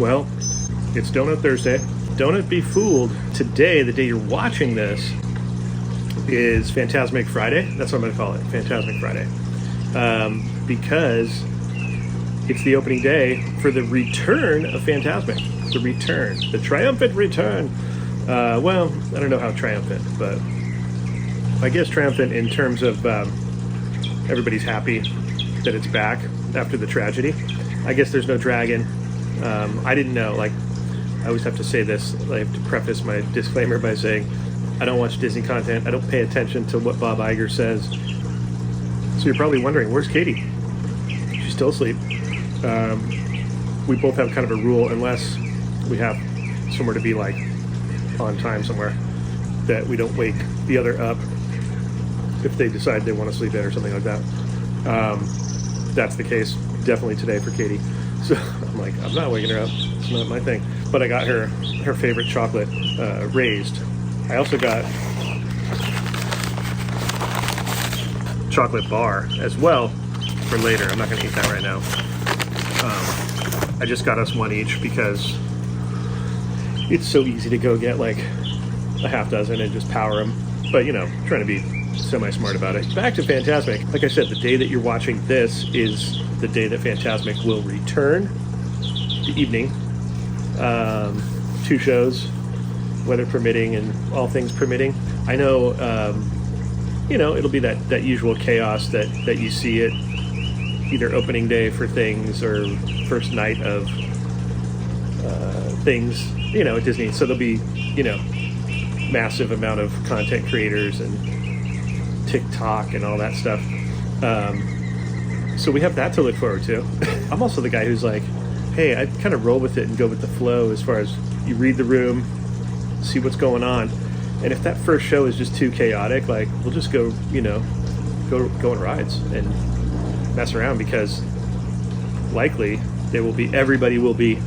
Well, it's Donut Thursday. Don't be fooled. Today, the day you're watching this, is Fantasmic Friday. That's what I'm going to call it, Fantasmic Friday. Because it's the opening day for the return of Fantasmic. The return. The triumphant return. Well, I don't know how triumphant, but I guess triumphant in terms of everybody's happy that it's back after the tragedy. I guess there's no dragon. I didn't know. Like, I always have to say this. I have to preface my disclaimer by saying I don't watch Disney content. I don't pay attention to what Bob Iger says. So you're probably wondering, where's Katie? She's still asleep. We both have kind of a rule, unless we have somewhere to be, like on time somewhere, that we don't wake the other up if they decide they want to sleep in or something like that. That's the case definitely today for Katie. So I'm like, I'm not waking her up. It's not my thing. But I got her favorite chocolate raised. I also got chocolate bar as well for later. I'm not going to eat that right now. I just got us one each because it's so easy to go get like a half dozen and just power them. But, you know, trying to be semi-smart about it. Back to Fantasmic. Like I said, the day that you're watching this is the day that Fantasmic will return. The evening. 2 shows, weather permitting and all things permitting. I know, you know, it'll be that usual chaos that you see at either opening day for things or first night of things, you know, at Disney. So there'll be, you know, massive amount of content creators and TikTok and all that stuff. So we have that to look forward to. I'm also the guy who's like, hey, I kind of roll with it and go with the flow as far as you read the room, see what's going on. And if that first show is just too chaotic, like, we'll just go, you know, go on rides and mess around, because likely everybody will be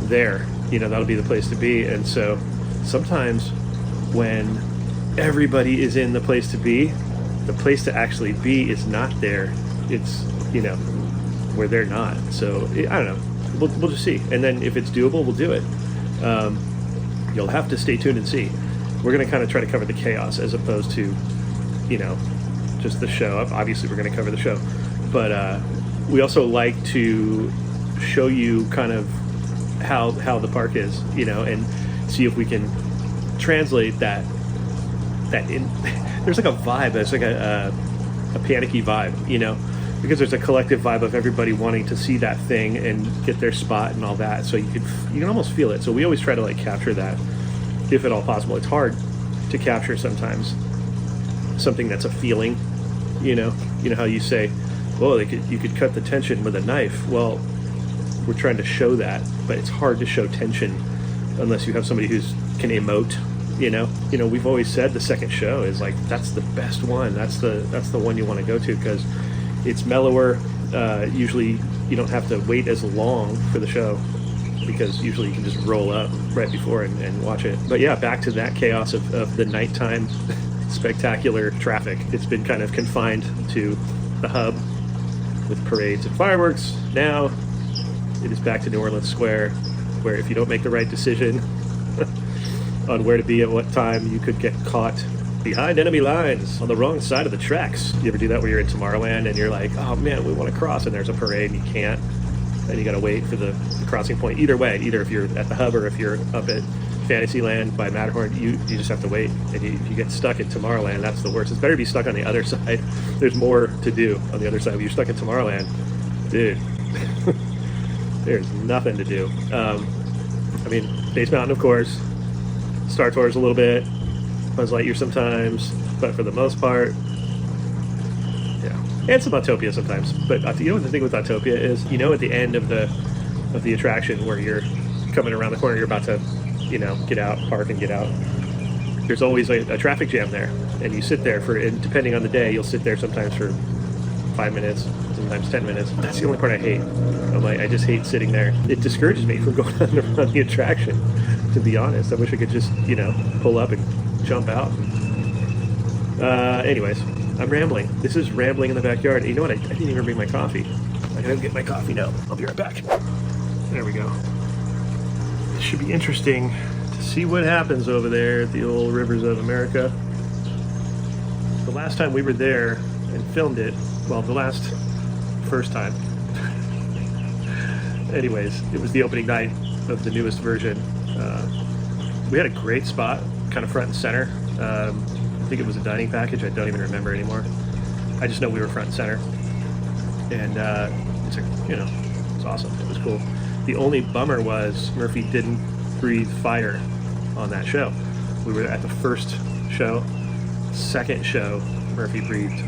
there. You know, that'll be the place to be. And so sometimes when everybody is in the place to be, the place to actually be is not there. It's, you know, where they're not. So I don't know. We'll just see. And then if it's doable, we'll do it. You'll have to stay tuned and see. We're going to kind of try to cover the chaos as opposed to, you know, just the show. Obviously, we're going to cover the show. But we also like to show you kind of how the park is, you know, and see if we can translate that in. There's like a vibe. There's like a panicky vibe, you know, because there's a collective vibe of everybody wanting to see that thing and get their spot and all that. So you can almost feel it. So we always try to like capture that if at all possible. It's hard to capture sometimes something that's a feeling, you know how you say, well, you could cut the tension with a knife. Well, we're trying to show that, but it's hard to show tension unless you have somebody who can emote. You know, we've always said the second show is like, that's the best one. That's the one you want to go to, because it's mellower. Usually you don't have to wait as long for the show, because usually you can just roll up right before and watch it. But yeah, back to that chaos of the nighttime spectacular traffic. It's been kind of confined to the hub with parades and fireworks. Now it is back to New Orleans Square, where if you don't make the right decision on where to be at what time, you could get caught behind enemy lines on the wrong side of the tracks. You ever do that where you're in Tomorrowland and you're like, oh man, we want to cross, and there's a parade and you can't, and you got to wait for the crossing point. Either way, either if you're at the hub or if you're up at Fantasyland by Matterhorn, you just have to wait. And if you get stuck at Tomorrowland, that's the worst. It's better to be stuck on the other side. There's more to do on the other side. If you're stuck at Tomorrowland, dude, there's nothing to do. I mean, Space Mountain, of course, Star Tours a little bit, Buzz Lightyear sometimes, but for the most part, yeah, and some Autopia sometimes. But you know what the thing with Autopia is? You know, at the end of the attraction where you're coming around the corner, you're about to, you know, get out, park and get out. There's always a traffic jam there, and you sit there and depending on the day, you'll sit there sometimes for 5 minutes, sometimes 10 minutes. That's the only part I hate. I just hate sitting there. It discourages me from going on the attraction, to be honest. I wish I could just, you know, pull up and jump out. Anyways, I'm rambling. This is rambling in the backyard. You know what? I didn't even bring my coffee. I gotta get my coffee now. I'll be right back. There we go. It should be interesting to see what happens over there at the old Rivers of America. The last time we were there and filmed it, well, first time. Anyways, it was the opening night of the newest version. We had a great spot, kind of front and center. I think it was a dining package. I don't even remember anymore. I just know we were front and center, and it's awesome. It was cool. The only bummer was Murphy didn't breathe fire on that show. We were at the first show. Second show, Murphy breathed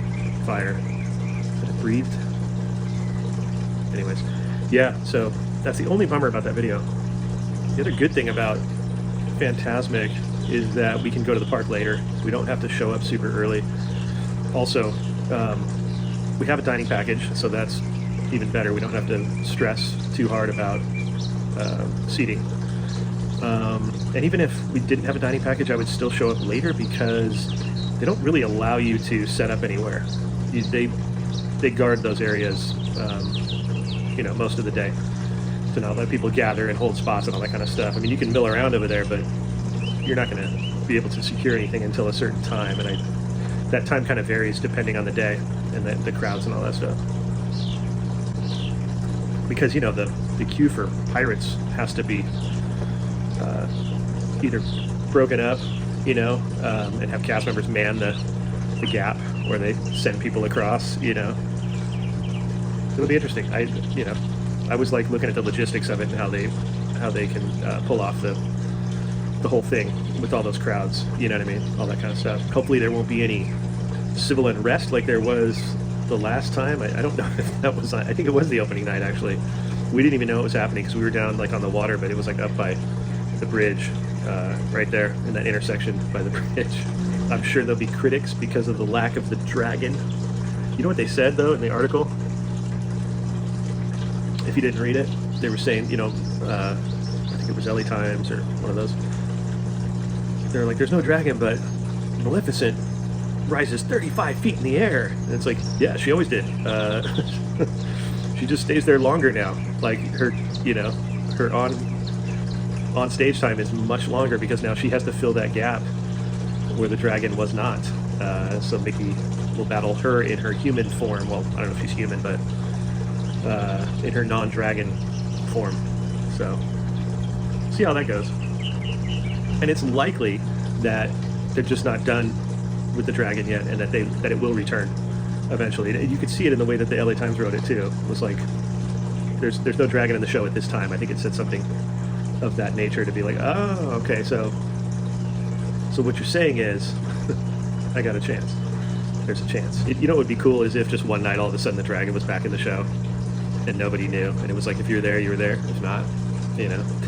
fire. But it breathed? Anyways, yeah, so that's the only bummer about that video. The other good thing about Fantasmic is that we can go to the park later. We don't have to show up super early. Also, we have a dining package, so that's even better. We don't have to stress too hard about seating. And even if we didn't have a dining package, I would still show up later because they don't really allow you to set up anywhere. They guard those areas, most of the day to not let people gather and hold spots and all that kind of stuff. I mean, you can mill around over there, but you're not going to be able to secure anything until a certain time, and that time kind of varies depending on the day and the crowds and all that stuff. Because the queue for pirates has to be either broken up, and have cast members man the gap where they send people across. It'll be interesting. I was like looking at the logistics of it and how they can pull off the whole thing with all those crowds. You know what I mean? All that kind of stuff. Hopefully there won't be any civil unrest like there was the last time. I don't know if that was. I think it was the opening night actually. We didn't even know it was happening because we were down like on the water, but it was like up by the bridge, right there in that intersection by the bridge. I'm sure there'll be critics because of the lack of the dragon. You know what they said though in the article? If you didn't read it, they were saying, I think it was LA Times or one of those. They're like, there's no dragon, but Maleficent rises 35 feet in the air. And it's like, yeah, she always did. She just stays there longer now. Like her on stage time is much longer because now she has to fill that gap where the dragon was not. So Mickey will battle her in her human form. Well, I don't know if she's human, but in her non-dragon form. So see how that goes. And it's likely that they're just not done with the dragon yet, and that it will return eventually. And you could see it in the way that the LA Times wrote it too. It was like there's no dragon in the show at this time. I think it said something of that nature to be like, oh, okay, so what you're saying is I got a chance. There's a chance. What would be cool is if just one night all of a sudden the dragon was back in the show and nobody knew, and it was like if you're there, you were there. If not,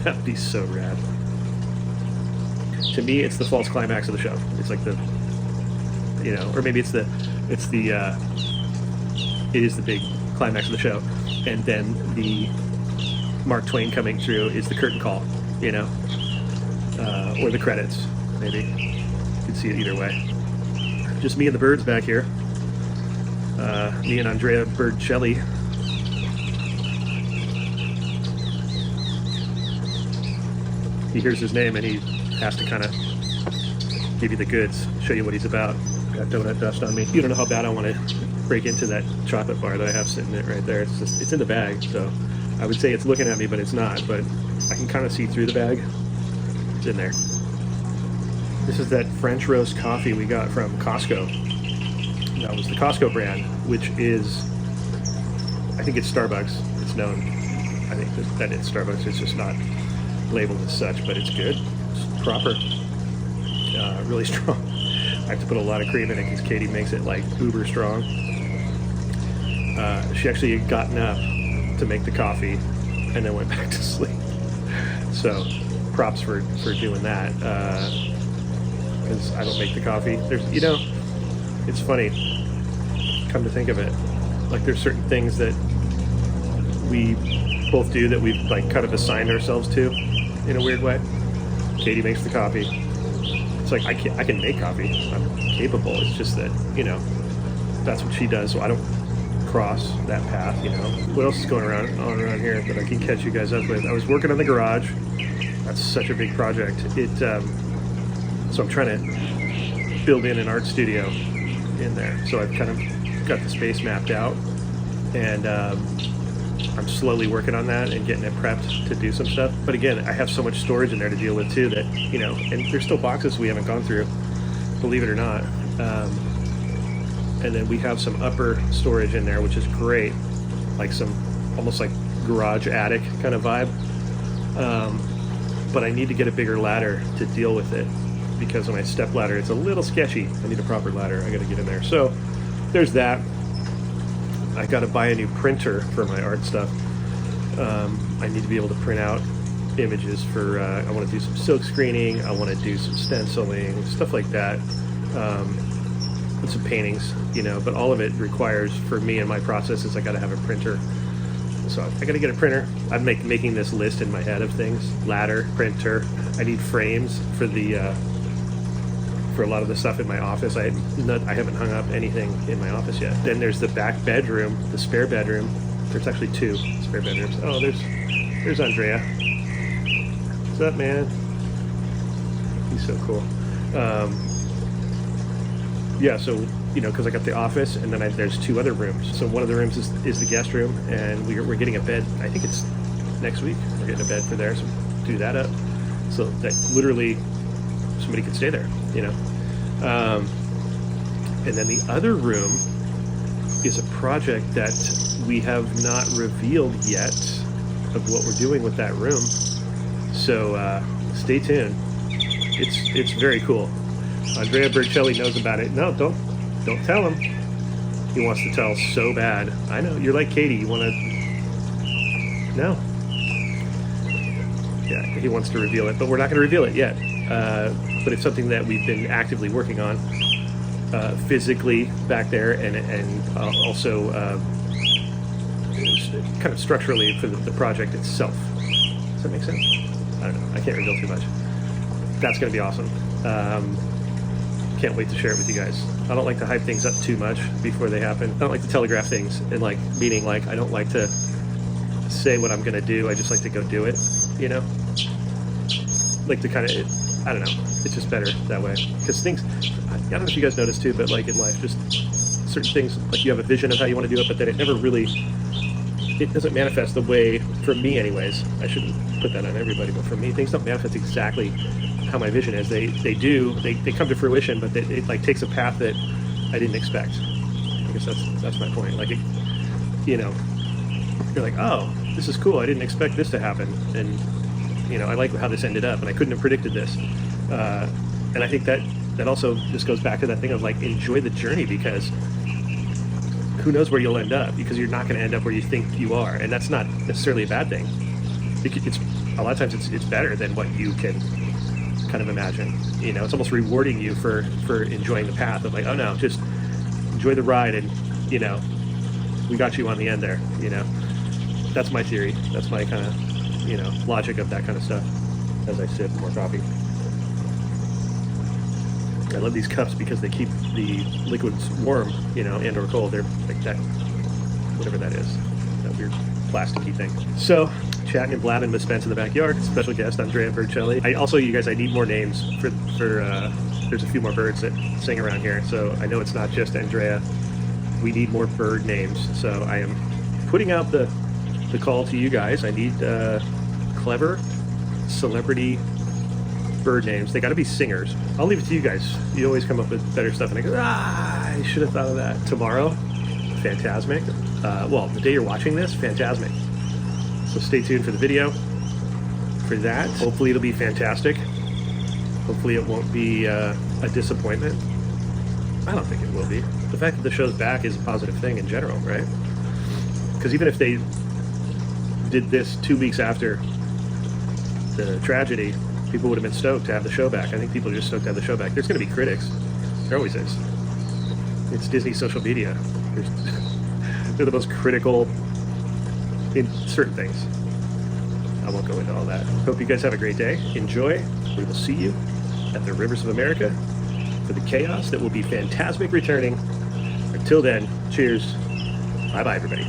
that'd be so rad. To me, it's the false climax of the show. It's like or maybe it is the big climax of the show, and then the Mark Twain coming through is the curtain call, or the credits, maybe. You can see it either way. Just me and the birds back here. Me and Andrea Birdcelli. He hears his name and he has to kind of give you the goods, show you what he's about. Got donut dust on me. You don't know how bad I want to break into that chocolate bar that I have sitting there right there. It's in the bag, so I would say it's looking at me, but it's not. But I can kind of see through the bag. It's in there. This is that French roast coffee we got from Costco. That was the Costco brand, which is, I think it's Starbucks. It's known. I think that it's Starbucks. It's just not labeled as such, but it's good. It's proper. Really strong. I have to put a lot of cream in it because Katie makes it like uber strong. She actually had gotten up to make the coffee and then went back to sleep. So props for doing that. Because I don't make the coffee. It's funny, come to think of it, like there's certain things that we both do that we've like kind of assigned ourselves to in a weird way. Katie makes the coffee. It's like I can make coffee. I'm capable. It's just that, that's what she does, so I don't cross that path, What else is going on around here that I can catch you guys up with? I was working on the garage. That's such a big project. So I'm trying to build in an art studio in there. So I've kind of got the space mapped out, and I'm slowly working on that and getting it prepped to do some stuff. But again, I have so much storage in there to deal with too that, you know, and there's still boxes we haven't gone through, believe it or not. And then we have some upper storage in there, which is great, like some almost like garage attic kind of vibe. But I need to get a bigger ladder to deal with it, because when I step ladder, it's a little sketchy. I need a proper ladder. I got to get in there. So there's that. I got to buy a new printer for my art stuff. I need to be able to print out images for, I want to do some silk screening. I want to do some stenciling, stuff like that. And some paintings, you know, but all of it requires, for me and my process, is I got to have a printer. So I got to get a printer. I'm making this list in my head of things: ladder, printer. I need frames for the for a lot of the stuff in my office. I haven't hung up anything in my office yet. Then there's the back bedroom, the spare bedroom. There's actually 2 spare bedrooms. Oh, there's Andrea. What's up, man? He's so cool. Yeah, so, you know, because I got the office, and then there's 2 other rooms. So one of the rooms is the guest room, and we're getting a bed. I think it's next week. We're getting a bed for there, so do that up. So that literally somebody could stay there, you know. And then the other room is a project that we have not revealed yet of what we're doing with that room. So stay tuned. It's very cool. Andrea Bercelli knows about it. No, don't tell him. He wants to tell so bad. I know, you're like Katie. You want to... No. Yeah, he wants to reveal it, but we're not going to reveal it yet. But it's something that we've been actively working on physically back there, and also kind of structurally for the project itself. Does that make sense? I don't know. I can't reveal too much. That's going to be awesome. Can't wait to share it with you guys. I don't like to hype things up too much before they happen. I don't like to telegraph things, and like, meaning like I don't like to say what I'm going to do. I just like to go do it, you know? Like to kind of, I don't know. It's just better that way. Because things, I don't know if you guys notice too, but like in life, just certain things, like you have a vision of how you want to do it, but then it never really, it doesn't manifest the way, for me anyways. I shouldn't put that on everybody, but for me, things don't manifest exactly how my vision is. They come to fruition, but it like takes a path that I didn't expect. I guess that's my point. Like, you know, you're like, oh, this is cool. I didn't expect this to happen, and you know, I like how this ended up, and I couldn't have predicted this. And I think that also just goes back to that thing of like, enjoy the journey, because who knows where you'll end up, because you're not going to end up where you think you are, and that's not necessarily a bad thing. It's a lot of times it's better than what you can kind of imagine. You know, it's almost rewarding you for enjoying the path of like, oh no, just enjoy the ride, and you know, we got you on the end there. You know, that's my theory. That's my kind of, you know, logic of that kind of stuff. As I sip more coffee, I love these cups because they keep the liquids warm, you know, and or cold. They're like that, whatever that is, that weird plasticky thing. So, chatting and blabbing with Spence in the backyard. Special guest Andrea Bercelli. You guys, I need more names for there's a few more birds that sing around here, so I know it's not just Andrea. We need more bird names, so I am putting out the call to you guys. I need clever celebrity bird names. They got to be singers. I'll leave it to you guys. You always come up with better stuff, and I go, I should have thought of that. Tomorrow, Fantasmic. Well, the day you're watching this, Fantasmic. So stay tuned for the video for that. Hopefully it'll be fantastic. Hopefully it won't be a disappointment. I don't think it will be. The fact that the show's back is a positive thing in general, right? Because even if they did this 2 weeks after the tragedy, people would have been stoked to have the show back. I think people are just stoked to have the show back. There's going to be critics. There always is. It's Disney social media. They're the most critical in certain things. I won't go into all that. Hope you guys have a great day. Enjoy. We will see you at the Rivers of America for the chaos that will be Fantasmic returning. Until then, cheers. Bye-bye, everybody.